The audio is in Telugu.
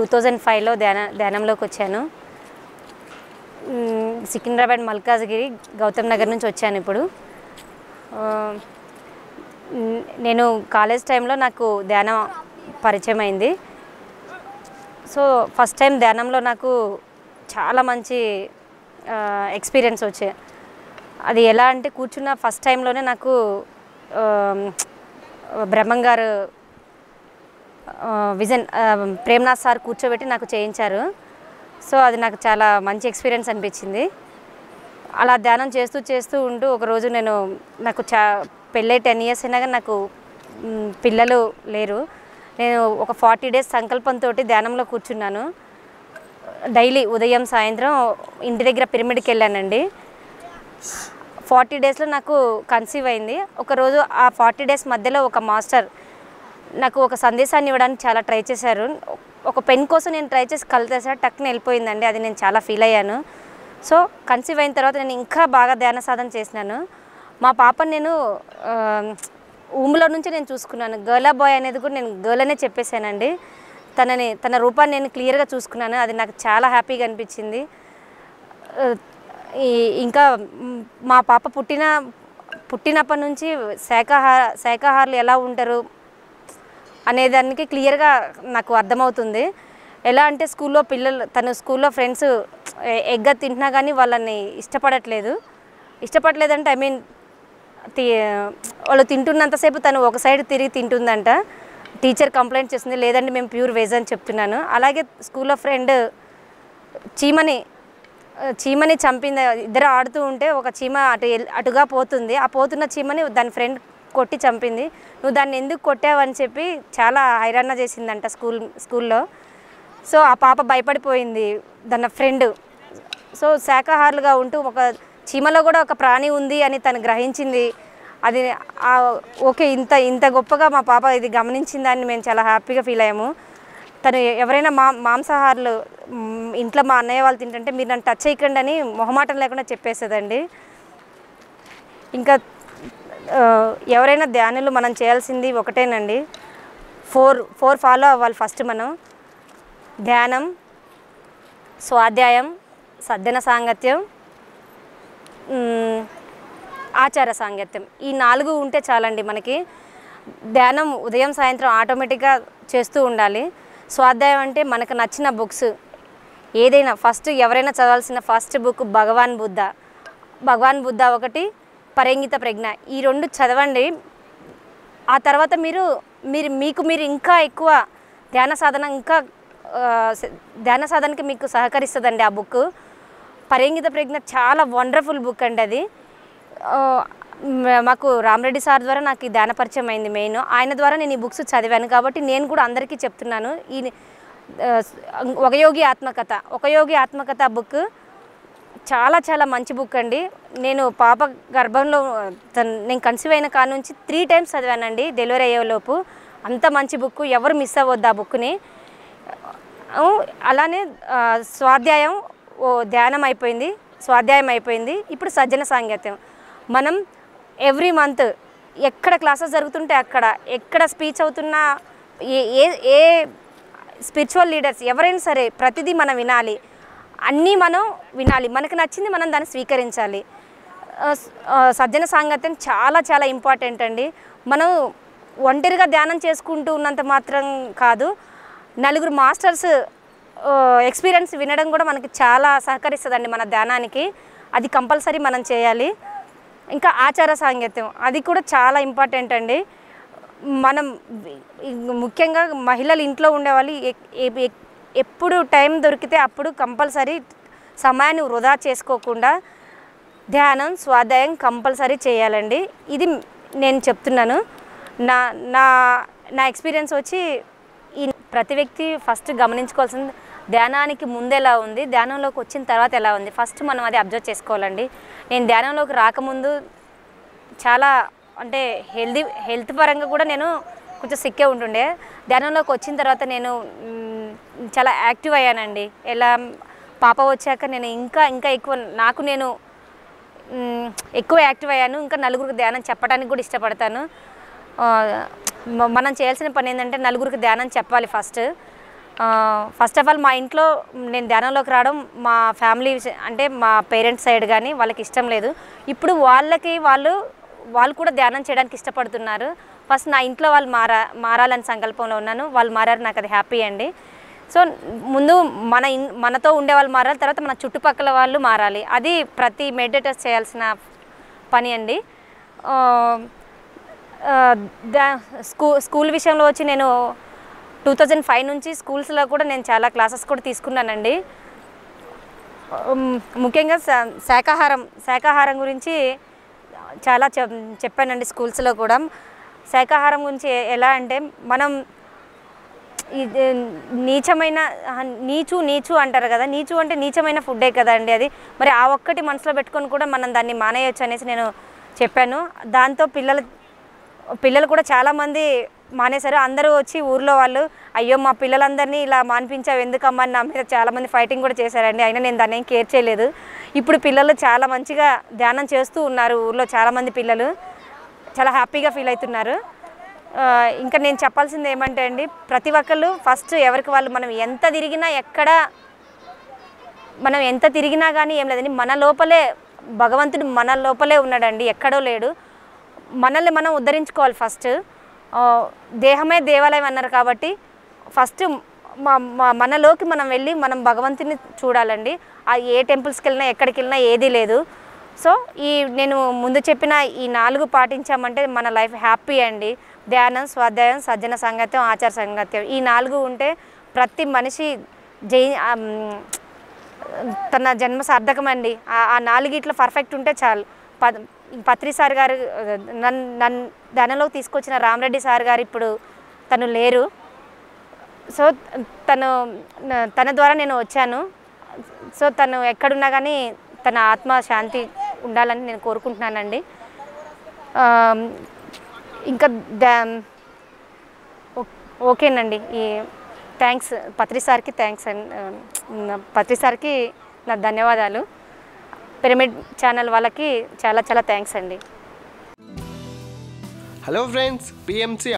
2005లో ధ్యానంలోకి వచ్చాను. సికింద్రాబాద్ మల్కాజ్గిరి గౌతమ్ నగర్ నుంచి వచ్చాను. ఇప్పుడు నేను కాలేజ్ టైంలో నాకు ధ్యానం పరిచయం అయింది. సో ఫస్ట్ టైం ధ్యానంలో నాకు చాలా మంచి ఎక్స్పీరియన్స్ వచ్చాయి. అది ఎలా అంటే కూర్చున్న ఫస్ట్ టైంలోనే నాకు బ్రహ్మంగారు విజన్ ప్రేమ్నాథ్ సార్ కూర్చోబెట్టి నాకు చేయించారు. సో అది నాకు చాలా మంచి ఎక్స్పీరియన్స్ అనిపించింది. అలా ధ్యానం చేస్తూ ఉంటూ ఒకరోజు నాకు పెళ్ళై 10 years అయినా కానీ నాకు పిల్లలు లేరు. నేను ఒక 40 days సంకల్పంతో ధ్యానంలో కూర్చున్నాను. డైలీ ఉదయం సాయంత్రం ఇంటి దగ్గర పిరమిడ్కి వెళ్ళానండి. 40 daysలో నాకు కన్సీవ్ అయింది. ఒకరోజు ఆ 40 days మధ్యలో ఒక మాస్టర్ నాకు ఒక సందేశాన్ని ఇవ్వడానికి చాలా ట్రై చేశారు. ఒక పెన్ కోసం నేను ట్రై చేసి కలిసేసా టక్కున వెళ్ళిపోయిందండి. అది నేను చాలా ఫీల్ అయ్యాను. సో కన్సీవ్ అయిన తర్వాత నేను ఇంకా బాగా ధ్యాన సాధన చేసినాను. మా పాపని నేను ఊములో నుంచి నేను చూసుకున్నాను. గర్ల్ బాయ్ అనేది కూడా నేను గర్ల్ అనే చెప్పేశానండి. తన రూపాన్ని నేను క్లియర్గా చూసుకున్నాను. అది నాకు చాలా హ్యాపీగా అనిపించింది. ఇంకా మా పాప పుట్టినప్పటి నుంచి శాకాహారులు ఎలా ఉంటారు అనేదానికి క్లియర్గా నాకు అర్థమవుతుంది. ఎలా అంటే తన స్కూల్లో ఫ్రెండ్స్ ఎగ్ తింటున్నా కానీ వాళ్ళని ఇష్టపడలేదంటే ఐ మీన్ వాళ్ళు తింటున్నంతసేపు తను ఒక సైడ్ తిరిగి తింటుందంట. టీచర్ కంప్లైంట్ చేస్తుంది, లేదంటే మేము ప్యూర్ వెజ్ అని చెప్తున్నాను. అలాగే స్కూల్లో ఫ్రెండ్ చీమని చంపింది. ఇద్దరు ఆడుతూ ఉంటే ఒక చీమ అటుగా పోతుంది. ఆ పోతున్న చీమని దాని ఫ్రెండ్ కొట్టి చంపింది. నువ్వు దాన్ని ఎందుకు కొట్టావని చెప్పి చాలా హైరాణ చేసిందంట స్కూల్లో. సో ఆ పాప భయపడిపోయింది తన ఫ్రెండ్. సో శాకాహారులుగా ఉంటూ ఒక చీమలో కూడా ఒక ప్రాణి ఉంది అని తను గ్రహించింది. అది ఓకే, ఇంత గొప్పగా మా పాప ఇది గమనించిందని మేము చాలా హ్యాపీగా ఫీల్ అయ్యాము. తను ఎవరైనా మాంసాహారులు ఇంట్లో మా అన్నయ్య వాళ్ళు తింటుంటే మీరు నన్ను టచ్ చేయకండి అని మొహమాటం లేకుండా చెప్పేసేదండి. ఇంకా ఎవరైనా ధ్యానులు మనం చేయాల్సింది ఒకటేనండి, 4 ఫాలో అవ్వాలి. ఫస్ట్ మనం ధ్యానం, స్వాధ్యాయం, సజ్జన సాంగత్యం, ఆచార సాంగత్యం. ఈ 4 ఉంటే చాలండి మనకి. ధ్యానం ఉదయం సాయంత్రం ఆటోమేటిక్గా చేస్తూ ఉండాలి. స్వాధ్యాయం అంటే మనకు నచ్చిన బుక్స్ ఏదైనా ఫస్ట్ ఎవరైనా చదవాల్సిన ఫస్ట్ బుక్ భగవాన్ బుద్ధ ఒకటి, పరంగిత ప్రజ్ఞ. ఈ 2 చదవండి. ఆ తర్వాత మీరు ఇంకా ఎక్కువ ధ్యాన సాధనకి మీకు సహకరిస్తుందండి ఆ బుక్. పరంగిత ప్రజ్ఞ చాలా వండర్ఫుల్ బుక్ అండి. అది మాకు రామరెడ్డి సార్ ద్వారా నాకు ఈ ధ్యాన పరిచయం అయింది. మెయిన్ ఆయన ద్వారా నేను ఈ బుక్స్ చదివాను కాబట్టి నేను కూడా అందరికీ చెప్తున్నాను. ఈ ఒక యోగి ఆత్మకథ బుక్ చాలా చాలా మంచి బుక్ అండి. నేను పాప గర్భంలో నేను కన్సీవ్ అయిన కాడ నుంచి 3 times చదివానండి డెలివరీ అయ్యేలోపు. అంత మంచి బుక్, ఎవరు మిస్ అవ్వద్దు ఆ బుక్ని. అలానే స్వాధ్యాయం ధ్యానం అయిపోయింది, స్వాధ్యాయం అయిపోయింది. ఇప్పుడు సజ్జన సాంగత్యం. మనం ఎవ్రీ మంత్ ఎక్కడ క్లాసెస్ జరుగుతుంటే ఎక్కడ స్పీచ్ అవుతున్నా ఏ స్పిరిచువల్ లీడర్స్ ఎవరైనా సరే ప్రతిదీ మనం వినాలి. మనకు నచ్చింది మనం దాన్ని స్వీకరించాలి. సజ్జన సాంగత్యం చాలా చాలా ఇంపార్టెంట్ అండి. మనం ఒంటరిగా ధ్యానం చేసుకుంటూ ఉన్నంత మాత్రం కాదు, 4 మాస్టర్స్ ఎక్స్పీరియన్స్ వినడం కూడా మనకి చాలా సహకరిస్తుందండి మన ధ్యానానికి. అది కంపల్సరీ మనం చేయాలి. ఇంకా ఆచార సాంగత్యం అది కూడా చాలా ఇంపార్టెంట్ అండి. మనం ముఖ్యంగా మహిళలు ఇంట్లో ఉండేవాళ్ళు ఎప్పుడు టైం దొరికితే అప్పుడు కంపల్సరీ సమయాన్ని వృధా చేసుకోకుండా ధ్యానం, స్వాధ్యాయం కంపల్సరీ చేయాలండి. ఇది నేను చెప్తున్నాను. నా ఎక్స్పీరియన్స్ వచ్చి ప్రతి వ్యక్తి ఫస్ట్ గమనించుకోవాల్సింది ధ్యానానికి ముందు ఎలా ఉంది, ధ్యానంలోకి వచ్చిన తర్వాత ఎలా ఉంది. ఫస్ట్ మనం అది అబ్జర్వ్ చేసుకోవాలండి. నేను ధ్యానంలోకి రాకముందు చాలా అంటే హెల్త్ పరంగా కూడా నేను కొంచెం సిక్కే ఉంటుండే. ధ్యానంలోకి వచ్చిన తర్వాత నేను చాలా యాక్టివ్ అయ్యానండి. ఎలా పాప వచ్చాక నేను ఇంకా ఎక్కువ నేను ఎక్కువ యాక్టివ్ అయ్యాను. ఇంకా నలుగురికి ధ్యానం చెప్పడానికి కూడా ఇష్టపడతాను. మనం చేయాల్సిన పని ఏంటంటే నలుగురికి ధ్యానం చెప్పాలి ఫస్ట్. ఫస్ట్ ఆఫ్ ఆల్ మా ఇంట్లో నేను ధ్యానంలోకి రావడం మా ఫ్యామిలీ అంటే మా పేరెంట్స్ సైడ్ కానీ వాళ్ళకి ఇష్టం లేదు. ఇప్పుడు వాళ్ళు కూడా ధ్యానం చేయడానికి ఇష్టపడుతున్నారు. ఫస్ట్ నా ఇంట్లో వాళ్ళు మారాలని సంకల్పంలో ఉన్నాను. వాళ్ళు మారారు, నాకు అది హ్యాపీ అండి. సో ముందు మనతో ఉండే వాళ్ళు మారాలి, తర్వాత మన చుట్టుపక్కల వాళ్ళు మారాలి. అది ప్రతి మెడిటేటర్స్ చేయాల్సిన పని అండి. స్కూల్ విషయంలో వచ్చి నేను 2005 నుంచి స్కూల్స్లో కూడా నేను చాలా క్లాసెస్ కూడా తీసుకున్నానండి. ముఖ్యంగా శాకాహారం గురించి చాలా చెప్పానండి స్కూల్స్లో కూడా. శాకాహారం గురించి ఎలా అంటే మనం నీచు అంటారు కదా, నీచు అంటే నీచమైన ఫుడ్డే కదండి అది. మరి ఆ ఒక్కటి మనసులో పెట్టుకొని కూడా మనం దాన్ని మానేయొచ్చు అనేసి నేను చెప్పాను. దాంతో పిల్లలు కూడా చాలామంది మానేశారు. అందరూ వచ్చి ఊర్లో వాళ్ళు, అయ్యో మా పిల్లలందరినీ ఇలా మానిపించావు ఎందుకమ్మా అని నా మీద చాలామంది ఫైటింగ్ కూడా చేశారండి. అయినా నేను దాన్ని ఏం కేర్ చేయలేదు. ఇప్పుడు పిల్లలు చాలా మంచిగా ధ్యానం చేస్తూ ఉన్నారు. ఊర్లో చాలామంది పిల్లలు చాలా హ్యాపీగా ఫీల్ అవుతున్నారు. ఇంకా నేను చెప్పాల్సింది ఏమంటే అండి, ప్రతి ఒక్కళ్ళు ఫస్ట్ ఎవరికి వాళ్ళు మనం ఎంత తిరిగినా కానీ ఏం లేదండి, మన లోపలే భగవంతుడు మన లోపలే ఉన్నాడండి, ఎక్కడో లేడు. మనల్ని మనం ఉద్ధరించుకోవాలి ఫస్ట్. దేహమే దేవాలయం అన్నారు కాబట్టి ఫస్ట్ మనలోకి మనం వెళ్ళి మనం భగవంతుని చూడాలండి. ఏ టెంపుల్స్కి వెళ్ళినా ఎక్కడికి వెళ్ళినా ఏదీ లేదు. సో నేను ముందు చెప్పిన ఈ 4 పాటించామంటే మన లైఫ్ హ్యాపీ అండి. ధ్యానం, స్వాధ్యాయం, సజ్జన సాంగత్యం, ఆచార సాంగత్యం, ఈ 4 ఉంటే ప్రతి మనిషి తన జన్మ సార్థకమండి. ఆ 4 పర్ఫెక్ట్ ఉంటే చాలు. పత్రి సార్ గారు నన్ను ధ్యానంలోకి తీసుకొచ్చిన రామరెడ్డి సార్ గారు ఇప్పుడు తను లేరు. సో తన ద్వారా నేను వచ్చాను. సో తను ఎక్కడున్నా కానీ తన ఆత్మ శాంతి ఉండాలని నేను కోరుకుంటున్నానండి. ఇంకా ఓకేనండి. థ్యాంక్స్ పత్రి సార్కి, పత్రి సార్కి నా ధన్యవాదాలు. పిరమిడ్ ఛానల్ వాళ్ళకి చాలా థ్యాంక్స్ అండి. Hello friends, PMC